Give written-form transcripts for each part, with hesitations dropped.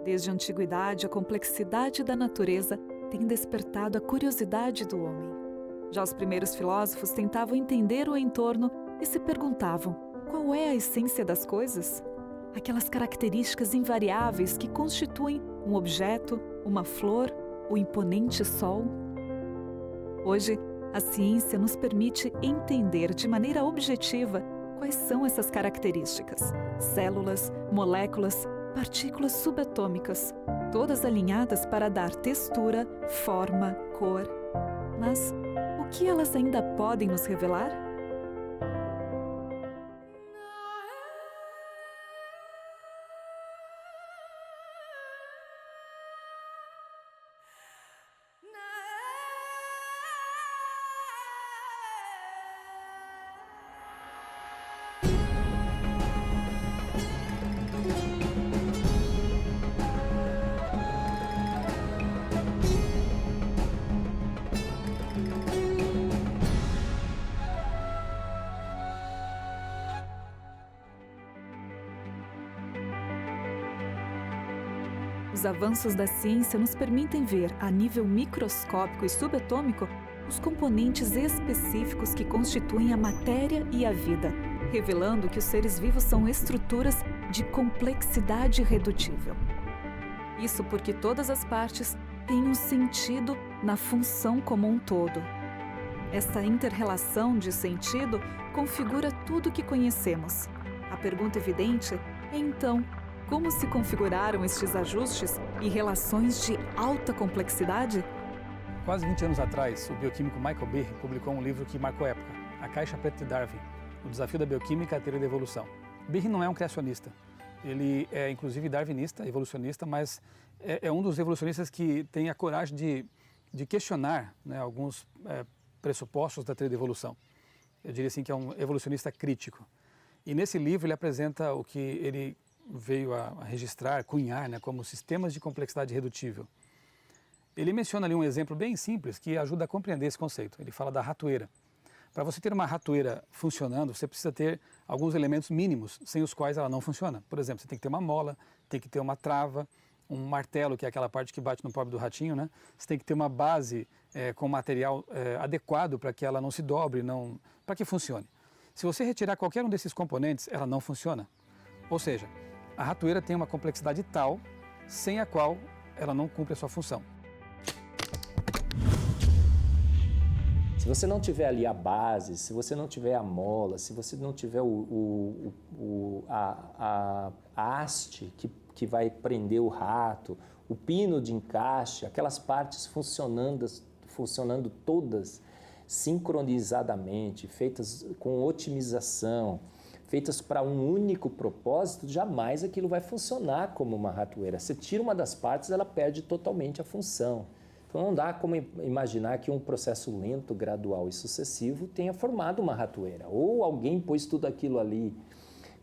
Desde a antiguidade, a complexidade da natureza tem despertado a curiosidade do homem. Já os primeiros filósofos tentavam entender o entorno e se perguntavam: qual é a essência das coisas? Aquelas características invariáveis que constituem um objeto, uma flor, o imponente sol? Hoje, a ciência nos permite entender de maneira objetiva quais são essas características. Células, moléculas, partículas subatômicas, todas alinhadas para dar textura, forma, cor. Mas o que elas ainda podem nos revelar? Os avanços da ciência nos permitem ver, a nível microscópico e subatômico, os componentes específicos que constituem a matéria e a vida, revelando que os seres vivos são estruturas de complexidade irredutível. Isso porque todas as partes têm um sentido na função como um todo. Esta inter-relação de sentido configura tudo o que conhecemos. A pergunta evidente é, então, como se configuraram estes ajustes e relações de alta complexidade? Quase 20 anos atrás, o bioquímico Michael Behe publicou um livro que marcou época, A Caixa Preta de Darwin, o desafio da bioquímica à teoria da evolução. Behe não é um criacionista, ele é inclusive darwinista, evolucionista, mas é um dos evolucionistas que tem a coragem de questionar, né, alguns pressupostos da teoria da evolução. Eu diria assim que é um evolucionista crítico. E nesse livro ele apresenta o que ele veio a registrar, cunhar, né, como sistemas de complexidade irredutível. Ele menciona ali um exemplo bem simples que ajuda a compreender esse conceito. Ele fala da ratoeira. Para você ter uma ratoeira funcionando, você precisa ter alguns elementos mínimos, sem os quais ela não funciona. Por exemplo, você tem que ter uma mola, tem que ter uma trava, um martelo, que é aquela parte que bate no pobre do ratinho, né? Você tem que ter uma base com material adequado para que ela não se dobre, para que funcione. Se você retirar qualquer um desses componentes, ela não funciona. Ou seja, a ratoeira tem uma complexidade tal, sem a qual ela não cumpre a sua função. Se você não tiver ali a base, se você não tiver a mola, se você não tiver a haste que vai prender o rato, o pino de encaixe, aquelas partes funcionando todas sincronizadamente, feitas com otimização, feitas para um único propósito, jamais aquilo vai funcionar como uma ratoeira. Você tira uma das partes, ela perde totalmente a função. Então não dá como imaginar que um processo lento, gradual e sucessivo tenha formado uma ratoeira. Ou alguém pôs tudo aquilo ali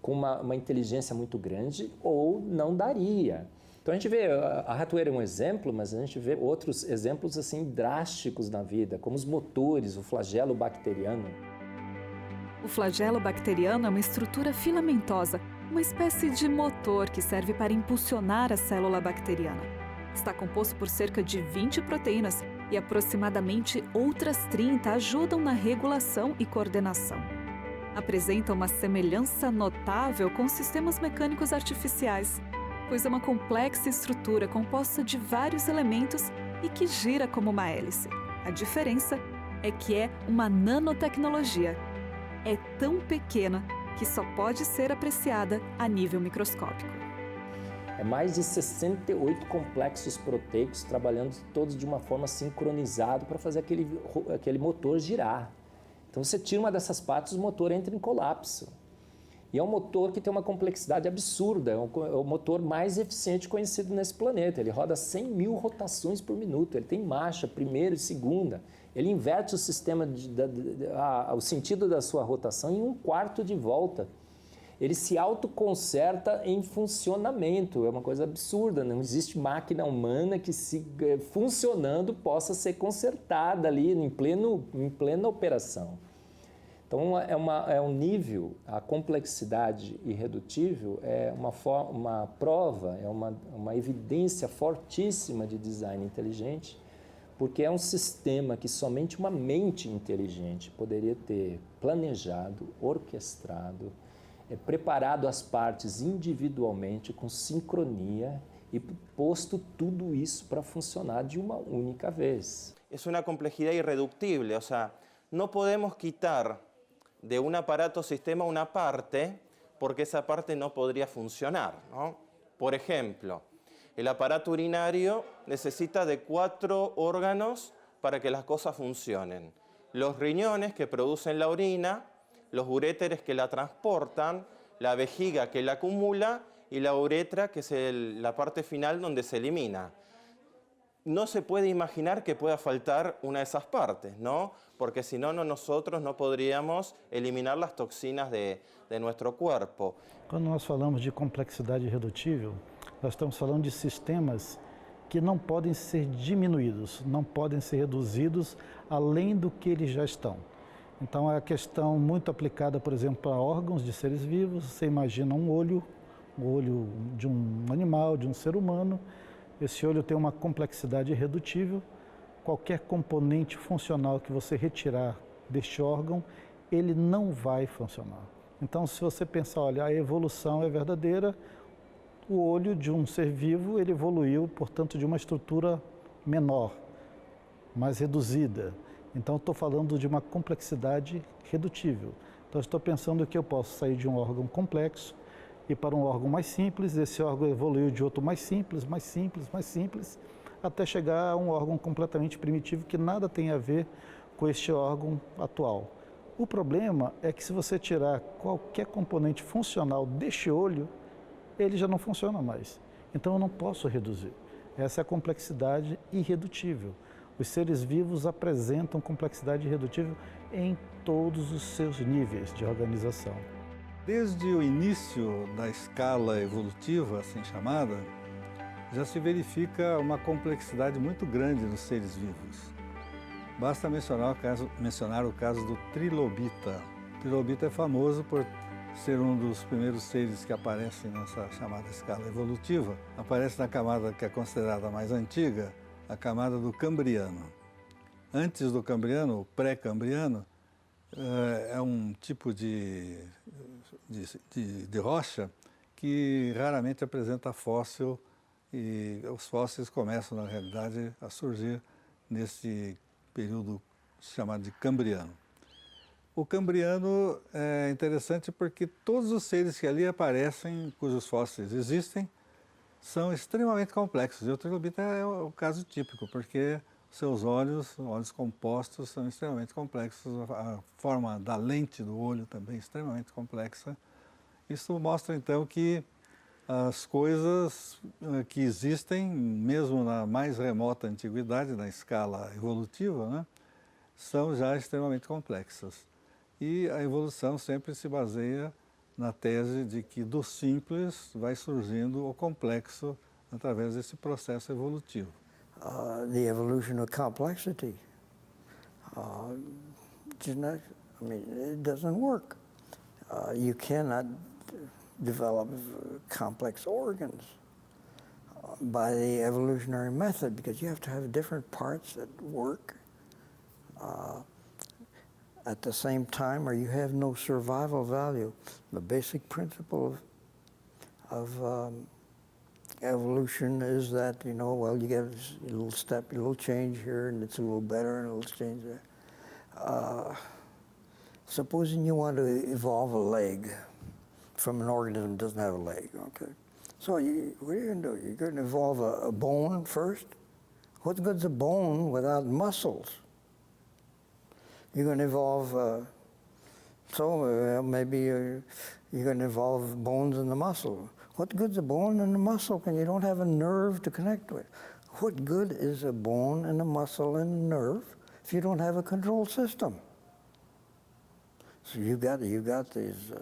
com uma inteligência muito grande, ou não daria. Então a gente vê, a ratoeira é um exemplo, mas a gente vê outros exemplos assim drásticos na vida, como os motores, o flagelo bacteriano. O flagelo bacteriano é uma estrutura filamentosa, uma espécie de motor que serve para impulsionar a célula bacteriana. Está composto por cerca de 20 proteínas e aproximadamente outras 30 ajudam na regulação e coordenação. Apresenta uma semelhança notável com sistemas mecânicos artificiais, pois é uma complexa estrutura composta de vários elementos e que gira como uma hélice. A diferença é que é uma nanotecnologia. É tão pequena que só pode ser apreciada a nível microscópico. É mais de 68 complexos proteicos trabalhando todos de uma forma sincronizada para fazer aquele motor girar. Então você tira uma dessas partes, o motor entra em colapso. E é um motor que tem uma complexidade absurda, é o motor mais eficiente conhecido nesse planeta. Ele roda 100 mil rotações por minuto, ele tem marcha, primeira e segunda. Ele inverte o sistema, o sentido da sua rotação em 1/4 de volta. Ele se autoconserta em funcionamento, é uma coisa absurda, não existe máquina humana que funcionando possa ser consertada ali em plena operação. Então, é um nível, a complexidade irredutível é uma prova, é uma evidência fortíssima de design inteligente, porque é um sistema que somente uma mente inteligente poderia ter planejado, orquestrado, preparado as partes individualmente, com sincronia, e posto tudo isso para funcionar de uma única vez. Es una complejidad irreductible, o sea, no podemos quitar de un aparato sistema una parte porque esa parte no podría funcionar, ¿no? Por ejemplo, el aparato urinario necesita de 4 órganos para que las cosas funcionen. Los riñones que producen la orina, los uréteres que la transportan, la vejiga que la acumula y la uretra que es la parte final donde se elimina. No se puede imaginar que pueda faltar una de esas partes, ¿no? Porque si no, nosotros no podríamos eliminar las toxinas de nuestro cuerpo. Quando nós falamos de complexidade irredutível, nós estamos falando de sistemas que não podem ser diminuídos, não podem ser reduzidos além do que eles já estão. Então, é a questão muito aplicada, por exemplo, para órgãos de seres vivos. Você imagina um olho de um animal, de um ser humano. Esse olho tem uma complexidade irredutível. Qualquer componente funcional que você retirar deste órgão, ele não vai funcionar. Então, se você pensar, olha, a evolução é verdadeira, o olho de um ser vivo, ele evoluiu, portanto, de uma estrutura menor, mais reduzida. Então, estou falando de uma complexidade redutível. Então, estou pensando que eu posso sair de um órgão complexo e para um órgão mais simples, esse órgão evoluiu de outro mais simples, até chegar a um órgão completamente primitivo que nada tem a ver com este órgão atual. O problema é que se você tirar qualquer componente funcional deste olho, ele já não funciona mais. Então eu não posso reduzir. Essa é a complexidade irredutível. Os seres vivos apresentam complexidade irredutível em todos os seus níveis de organização. Desde o início da escala evolutiva, assim chamada, já se verifica uma complexidade muito grande nos seres vivos. Basta mencionar o caso do trilobita. O trilobita é famoso por ser um dos primeiros seres que aparecem nessa chamada escala evolutiva. Aparece na camada que é considerada mais antiga, a camada do Cambriano. Antes do Cambriano, o pré-Cambriano, é um tipo de rocha que raramente apresenta fóssil, e os fósseis começam, na realidade, a surgir nesse período chamado de Cambriano. O Cambriano é interessante porque todos os seres que ali aparecem, cujos fósseis existem, são extremamente complexos. E o trilobita é o caso típico, porque seus olhos compostos, são extremamente complexos. A forma da lente do olho também é extremamente complexa. Isso mostra, então, que as coisas que existem, mesmo na mais remota antiguidade, na escala evolutiva, né, são já extremamente complexas. E a evolução sempre se baseia na tese de que do simples vai surgindo o complexo através desse processo evolutivo. The evolution of complexity. It doesn't work. You cannot develop complex organs by the evolutionary method because you have to have different parts that work at the same time, or you have no survival value. The basic principle of evolution is that, you get a little step, a little change here, and it's a little better, and a little change there. Supposing you want to evolve a leg from an organism that doesn't have a leg, okay? So what are you going to do? You're going to evolve a bone first? What good's a bone without muscles? You're going to evolve, maybe you're going to evolve bones in the muscle. What good's a bone and a muscle when you don't have a nerve to connect with? What good is a bone and a muscle and a nerve if you don't have a control system? So you got these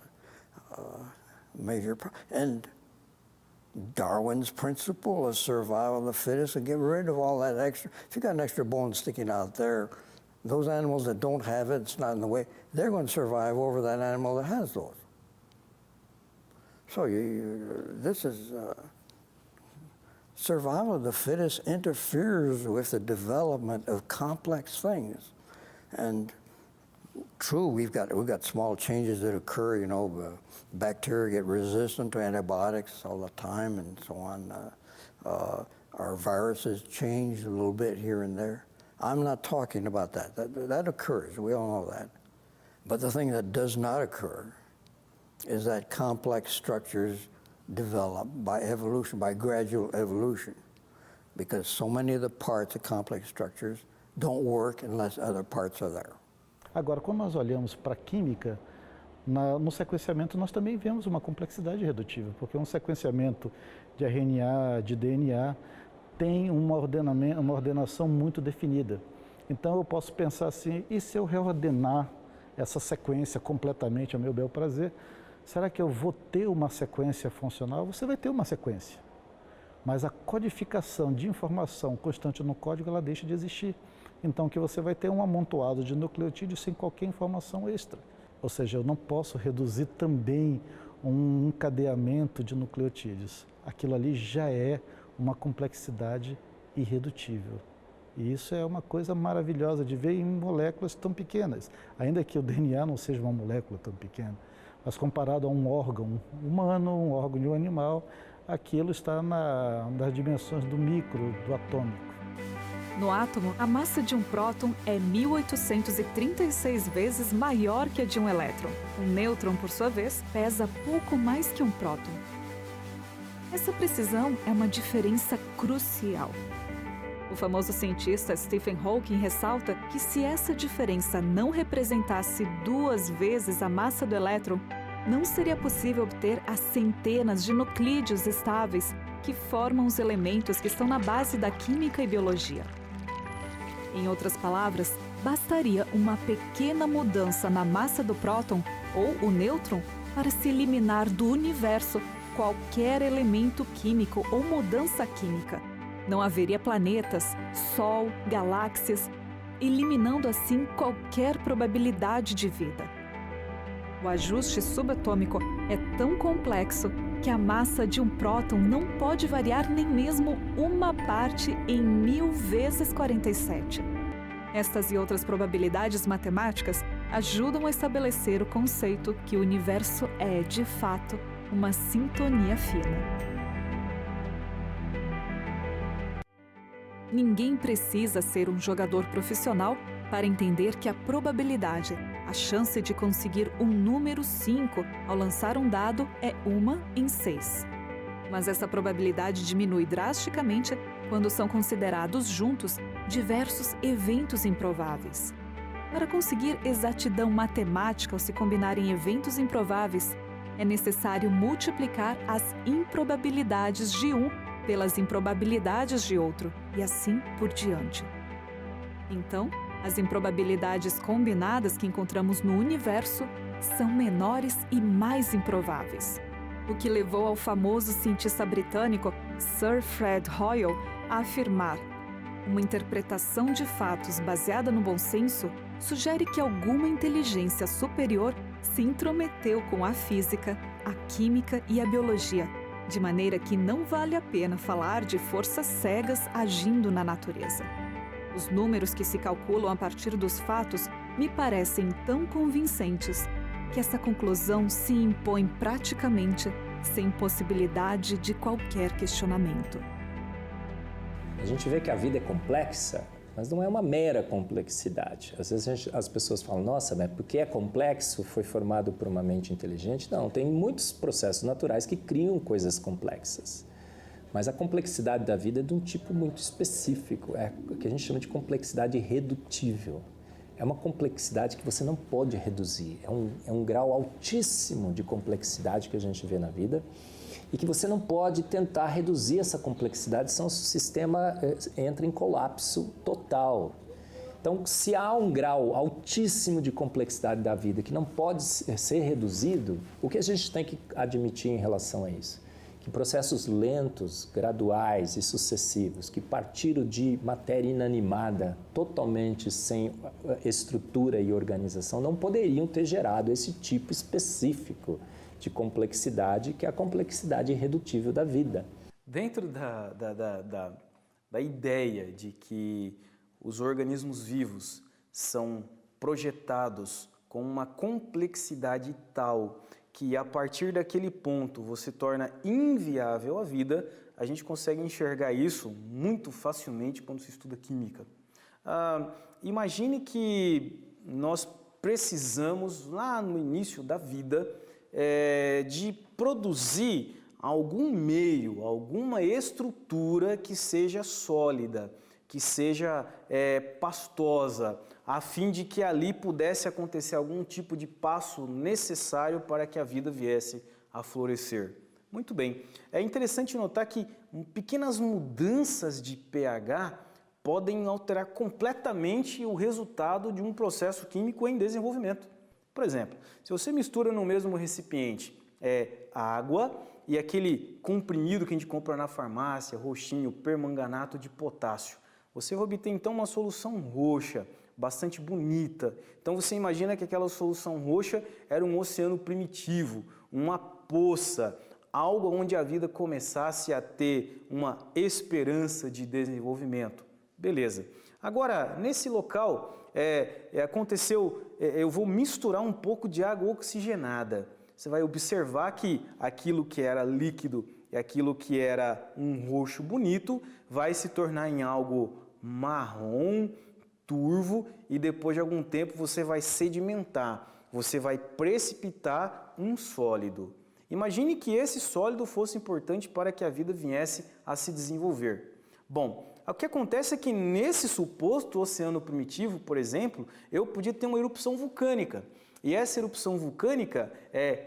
major and Darwin's principle of survival of the fittest, and get rid of all that extra. If you got an extra bone sticking out there, Those animals that don't have it, it's not in the way, they're going to survive over that animal that has those. So this is survival of the fittest interferes with the development of complex things. And true, we've got small changes that occur, you know, bacteria get resistant to antibiotics all the time and so on. Our viruses change a little bit here and there. I'm not talking about that. That occurs, we all know that. But the thing that does not occur is that complex structures develop by evolution, by gradual evolution, because so many of the parts of complex structures don't work unless other parts are there. Agora, quando nós olhamos para a química, no sequenciamento nós também vemos uma complexidade redutível, porque um sequenciamento de RNA, de DNA, tem uma ordenação muito definida. Então eu posso pensar assim, e se eu reordenar essa sequência completamente a meu bel prazer, será que eu vou ter uma sequência funcional? Você vai ter uma sequência, mas a codificação de informação constante no código, ela deixa de existir. Então que você vai ter um amontoado de nucleotídeos sem qualquer informação extra. Ou seja, eu não posso reduzir também um encadeamento de nucleotídeos. Aquilo ali já é uma complexidade irredutível. E isso é uma coisa maravilhosa de ver em moléculas tão pequenas, ainda que o DNA não seja uma molécula tão pequena. Mas comparado a um órgão humano, um órgão de um animal, aquilo está nas dimensões do micro, do atômico. No átomo, a massa de um próton é 1836 vezes maior que a de um elétron. Um nêutron, por sua vez, pesa pouco mais que um próton. Essa precisão é uma diferença crucial. O famoso cientista Stephen Hawking ressalta que se essa diferença não representasse 2 vezes a massa do elétron, não seria possível obter as centenas de nuclídeos estáveis que formam os elementos que estão na base da química e biologia. Em outras palavras, bastaria uma pequena mudança na massa do próton ou o nêutron para se eliminar do universo qualquer elemento químico ou mudança química. Não haveria planetas, Sol, galáxias, eliminando assim qualquer probabilidade de vida. O ajuste subatômico é tão complexo que a massa de um próton não pode variar nem mesmo uma parte em 1000 vezes 47. Estas e outras probabilidades matemáticas ajudam a estabelecer o conceito que o universo é, de fato, uma sintonia fina. Ninguém precisa ser um jogador profissional para entender que a probabilidade, a chance de conseguir um número 5 ao lançar um dado é 1 em 6. Mas essa probabilidade diminui drasticamente quando são considerados juntos diversos eventos improváveis. Para conseguir exatidão matemática ao se combinarem eventos improváveis, é necessário multiplicar as improbabilidades de um pelas improbabilidades de outro, e assim por diante. Então, as improbabilidades combinadas que encontramos no universo são menores e mais improváveis. O que levou ao famoso cientista britânico Sir Fred Hoyle a afirmar: uma interpretação de fatos baseada no bom senso sugere que alguma inteligência superior se intrometeu com a física, a química e a biologia, de maneira que não vale a pena falar de forças cegas agindo na natureza. Os números que se calculam a partir dos fatos me parecem tão convincentes que essa conclusão se impõe praticamente sem possibilidade de qualquer questionamento. A gente vê que a vida é complexa, mas não é uma mera complexidade. Às vezes as pessoas falam, nossa, mas porque é complexo, foi formado por uma mente inteligente? Não, tem muitos processos naturais que criam coisas complexas. Mas a complexidade da vida é de um tipo muito específico, é o que a gente chama de complexidade irredutível. É uma complexidade que você não pode reduzir, é um grau altíssimo de complexidade que a gente vê na vida e que você não pode tentar reduzir essa complexidade, senão o sistema entra em colapso total. Então, se há um grau altíssimo de complexidade da vida que não pode ser reduzido, o que a gente tem que admitir em relação a isso? que processos lentos, graduais e sucessivos, que partiram de matéria inanimada, totalmente sem estrutura e organização, não poderiam ter gerado esse tipo específico de complexidade, que é a complexidade irredutível da vida. Dentro da ideia de que os organismos vivos são projetados com uma complexidade tal que a partir daquele ponto você torna inviável a vida, a gente consegue enxergar isso muito facilmente quando se estuda química. Imagine que nós precisamos, lá no início da vida, de produzir algum meio, alguma estrutura que seja sólida, que seja pastosa, a fim de que ali pudesse acontecer algum tipo de passo necessário para que a vida viesse a florescer. Muito bem, é interessante notar que pequenas mudanças de pH podem alterar completamente o resultado de um processo químico em desenvolvimento. Por exemplo, se você mistura no mesmo recipiente água e aquele comprimido que a gente compra na farmácia, roxinho, permanganato de potássio, você vai obter então uma solução roxa, bastante bonita. Então você imagina que aquela solução roxa era um oceano primitivo, uma poça, algo onde a vida começasse a ter uma esperança de desenvolvimento. Beleza. Agora, nesse local, eu vou misturar um pouco de água oxigenada. Você vai observar que aquilo que era líquido e aquilo que era um roxo bonito vai se tornar em algo marrom, turvo, e depois de algum tempo você vai sedimentar, você vai precipitar um sólido. Imagine que esse sólido fosse importante para que a vida viesse a se desenvolver. Bom, o que acontece é que nesse suposto oceano primitivo, por exemplo, eu podia ter uma erupção vulcânica. E essa erupção vulcânica,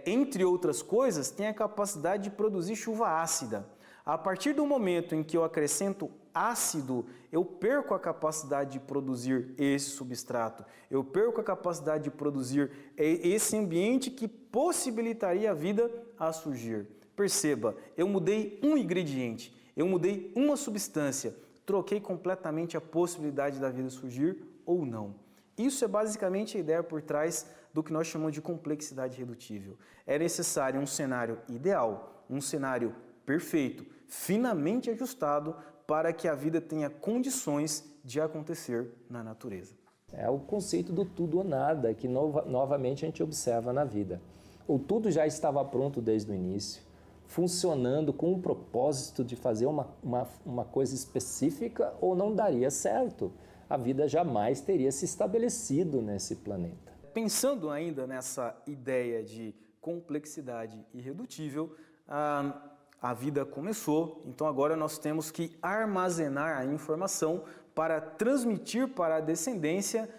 entre outras coisas, tem a capacidade de produzir chuva ácida. A partir do momento em que eu acrescento ácido, eu perco a capacidade de produzir esse substrato, eu perco a capacidade de produzir esse ambiente que possibilitaria a vida a surgir. Perceba, eu mudei um ingrediente, eu mudei uma substância, troquei completamente a possibilidade da vida surgir ou não. Isso é basicamente a ideia por trás do que nós chamamos de complexidade irredutível. É necessário um cenário ideal, um cenário perfeito, finamente ajustado para que a vida tenha condições de acontecer na natureza. É o conceito do tudo ou nada que novamente a gente observa na vida. O tudo já estava pronto desde o início, funcionando com o propósito de fazer uma coisa específica ou não daria certo. A vida jamais teria se estabelecido nesse planeta. Pensando ainda nessa ideia de complexidade irredutível, a vida começou, então agora nós temos que armazenar a informação para transmitir para a descendência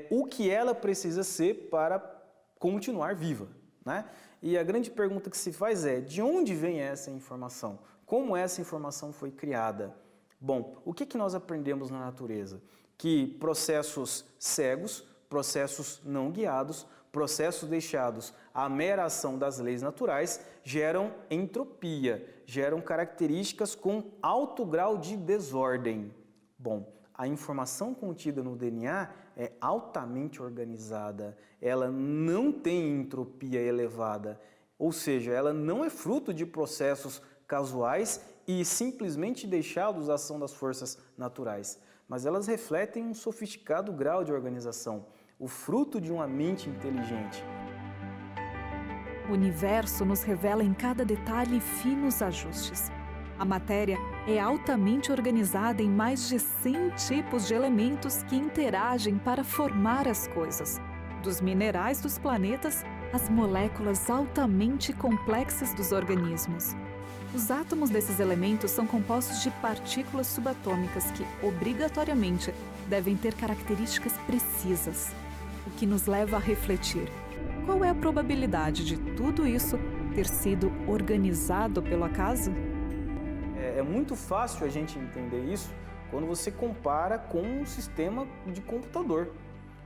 o que ela precisa ser para continuar viva, né? E a grande pergunta que se faz é, de onde vem essa informação? Como essa informação foi criada? Bom, o que nós aprendemos na natureza? Que processos cegos, processos não guiados, processos deixados à mera ação das leis naturais geram entropia, geram características com alto grau de desordem. Bom, a informação contida no DNA é altamente organizada, ela não tem entropia elevada, ou seja, ela não é fruto de processos casuais e simplesmente deixados à ação das forças naturais, mas elas refletem um sofisticado grau de organização, o fruto de uma mente inteligente. O universo nos revela em cada detalhe finos ajustes. A matéria é altamente organizada em mais de 100 tipos de elementos que interagem para formar as coisas. Dos minerais dos planetas às moléculas altamente complexas dos organismos. Os átomos desses elementos são compostos de partículas subatômicas que, obrigatoriamente, devem ter características precisas. O que nos leva a refletir: qual é a probabilidade de tudo isso ter sido organizado pelo acaso? É muito fácil a gente entender isso quando você compara com um sistema de computador.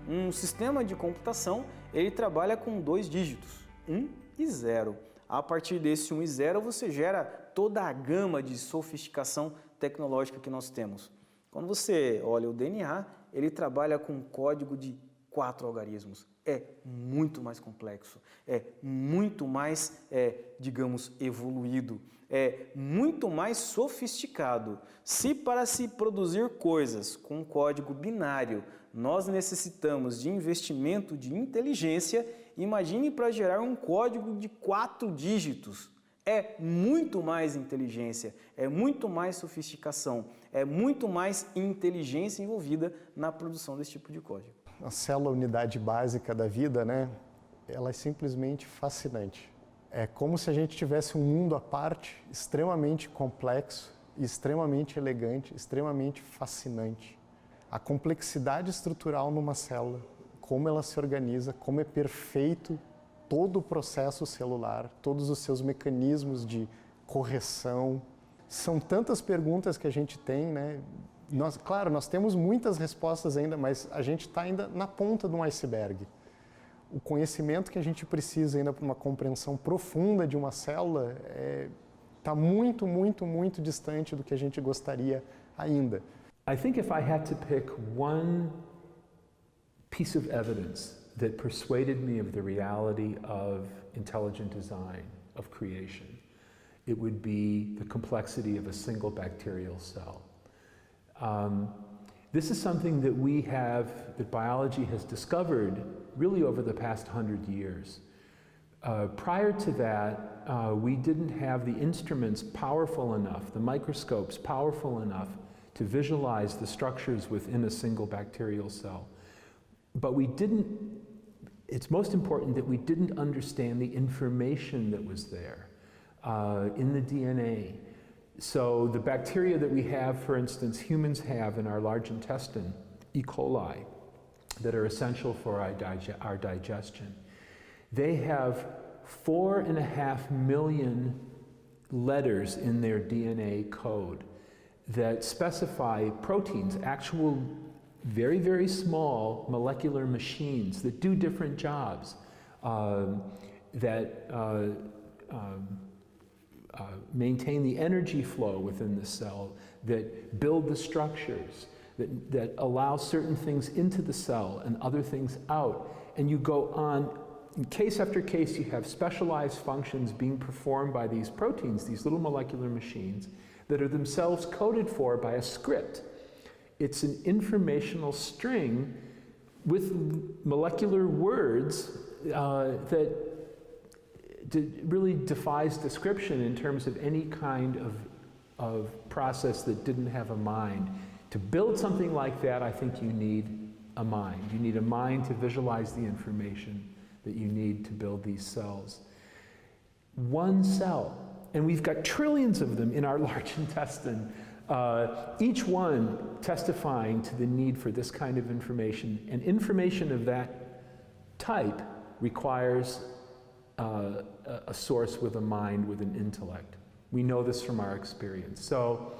Um sistema de computação, ele trabalha com 2 dígitos, 1 e 0. A partir desse 1 e 0, você gera toda a gama de sofisticação tecnológica que nós temos. Quando você olha o DNA, ele trabalha com um código de 4 algarismos. É muito mais complexo, é muito mais, digamos, evoluído, é muito mais sofisticado. Se para se produzir coisas com um código binário, nós necessitamos de investimento de inteligência, imagine para gerar um código de 4 dígitos. É muito mais inteligência, é muito mais sofisticação, é muito mais inteligência envolvida na produção desse tipo de código. A célula unidade básica da vida, né? Ela é simplesmente fascinante. É como se a gente tivesse um mundo à parte, extremamente complexo, extremamente elegante, extremamente fascinante. A complexidade estrutural numa célula, como ela se organiza, como é perfeito todo o processo celular, todos os seus mecanismos de correção. São tantas perguntas que a gente tem, né? Claro, nós temos muitas respostas ainda, mas a gente está ainda na ponta de um iceberg. O conhecimento que a gente precisa ainda para uma compreensão profunda de uma célula está muito, muito, muito distante do que a gente gostaria ainda. I think if I had to pick one piece of evidence that persuaded me of the reality of intelligent design, of creation, it would be the complexity of a single bacterial cell. This is something that biology has discovered really over the past 100 years. Prior to that, we didn't have the instruments powerful enough, the microscopes powerful enough to visualize the structures within a single bacterial cell. But it's most important that we didn't understand the information that was there in the DNA. So the bacteria that we have, for instance, humans have in our large intestine, E. coli, that are essential for our digestion, they have 4.5 million letters in their DNA code that specify proteins, actual very, very small molecular machines that do different jobs, maintain the energy flow within the cell, that build the structures, that allow certain things into the cell and other things out. And you go on, in case after case, you have specialized functions being performed by these proteins, these little molecular machines, that are themselves coded for by a script. It's an informational string with molecular words that really defies description in terms of any kind of process that didn't have a mind. To build something like that, I think you need a mind. You need a mind to visualize the information that you need to build these cells. One cell, and we've got trillions of them in our large intestine, each one testifying to the need for this kind of information. And information of that type requires a source with a mind, with an intellect. We know this from our experience. So,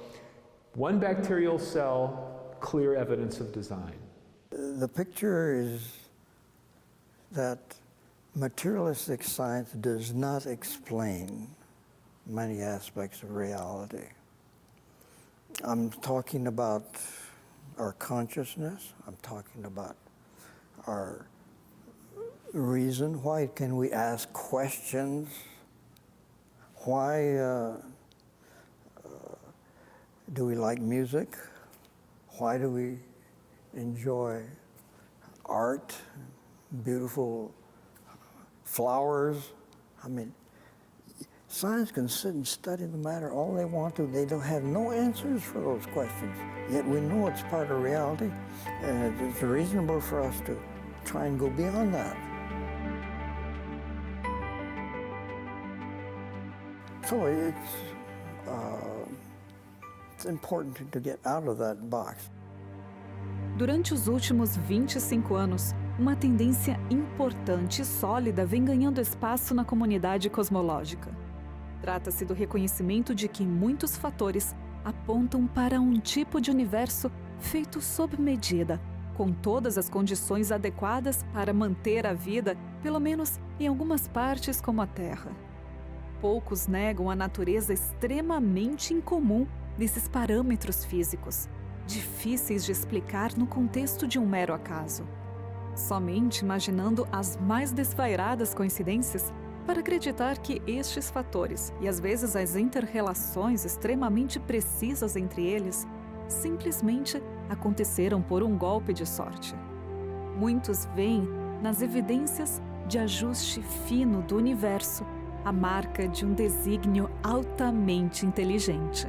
one bacterial cell, clear evidence of design. The picture is that materialistic science does not explain many aspects of reality. I'm talking about our consciousness, I'm talking about our reason. Why can we ask questions? Why do we like music? Why do we enjoy art, beautiful flowers? I mean, science can sit and study the matter all they want to. They don't have no answers for those questions. Yet we know it's part of reality, and it's reasonable for us to try and go beyond that. So it's important to get out of that box. Durante os últimos 25 anos, uma tendência importante e sólida vem ganhando espaço na comunidade cosmológica. Trata-se do reconhecimento de que muitos fatores apontam para um tipo de universo feito sob medida, com todas as condições adequadas para manter a vida, pelo menos em algumas partes como a Terra. poucos negam a natureza extremamente incomum desses parâmetros físicos, difíceis de explicar no contexto de um mero acaso. Somente imaginando as mais desvairadas coincidências para acreditar que estes fatores, e às vezes as inter-relações extremamente precisas entre eles, simplesmente aconteceram por um golpe de sorte. Muitos veem nas evidências de ajuste fino do universo a marca de um desígnio altamente inteligente.